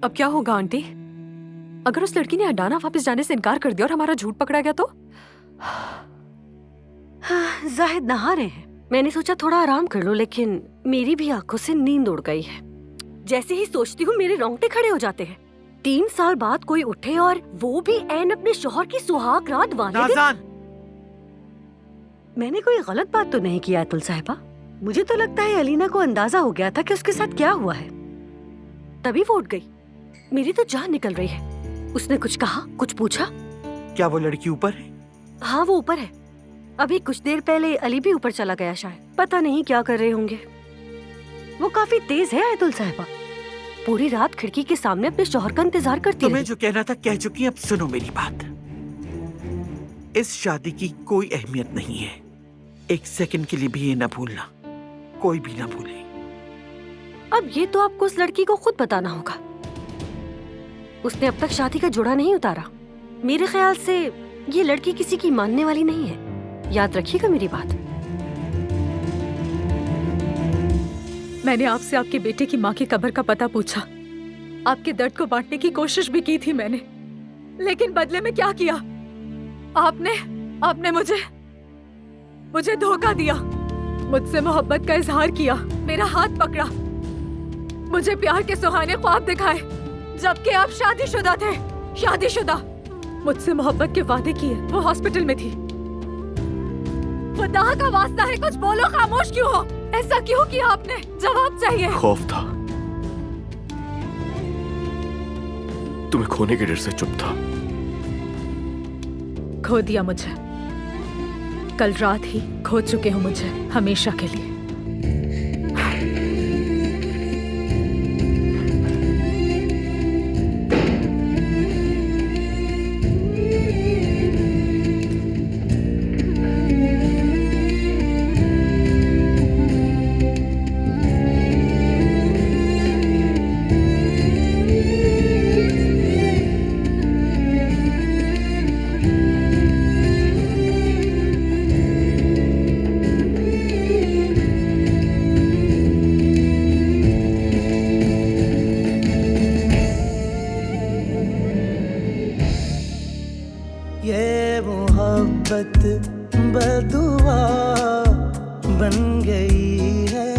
अब क्या होगा आंटी? अगर उस लड़की ने अडाना वापस जाने से इनकार कर दिया और हमारा झूठ पकड़ा गया तो? जाहिद नहा रहे हैं। मैंने सोचा थोड़ा आराम कर लो, लेकिन मेरी भी आंखों से नींद उड़ गई है। जैसे ही सोचती हूँ मेरे रोंगटे खड़े हो जाते हैं। 3 साल बाद कोई उठे और वो भी ऐन अपने शौहर की सुहाग रात वाले दिन। मैंने कोई गलत बात तो नहीं की अतुल साहिबा? मुझे तो लगता है अलीना को अंदाजा हो गया था कि उसके साथ क्या हुआ है, तभी वो उठ गई। मेरी तो जान निकल रही है। उसने कुछ कहा, कुछ पूछा? क्या वो लड़की ऊपर है? हाँ वो ऊपर है। अभी कुछ देर पहले अली भी ऊपर चला गया, शायद पता नहीं क्या कर रहे होंगे। वो काफी तेज है अतुल साहिबा। पूरी रात खिड़की के सामने अपने शौहर का इंतजार करती तुम्हें रही। जो कहना था कह चुकी, अब सुनो मेरी बात। इस शादी की कोई अहमियत नहीं है। 1 सेकंड के लिए भी ये ना भूलना, कोई भी ना भूले। अब ये तो आपको उस लड़की को खुद बताना होगा। उसने अब तक शादी का जोड़ा नहीं उतारा। मेरे ख्याल से ये लड़की किसी की मानने वाली नहीं है। याद रखिएगा मेरी बात। मैंने आपसे आपके बेटे की माँ की कब्र का पता पूछा। आपके दर्द को बांटने की कोशिश भी की थी मैंने, लेकिन बदले में क्या किया? आपने मुझे धोखा दिया। मुझसे मोहब्बत का इजहार किया, मेरा हाथ पकड़ा, मुझे प्यार के सुहाने ख्वाब दिखाए, जबकि आप शादीशुदा थे। शादीशुदा। मुझसे मोहब्बत के वादे किए। वो हॉस्पिटल में थी। खुदा का वास्ता है कुछ बोलो, खामोश क्यों हो? ऐसा क्यों किया आपने? जवाब चाहिए। खौफ था, तुम्हें खोने के डर से चुप था। खो दिया मुझे। कल रात ही खो चुके हो मुझे, हमेशा के लिए। ये मोहब्बत बदुआ बन गई है।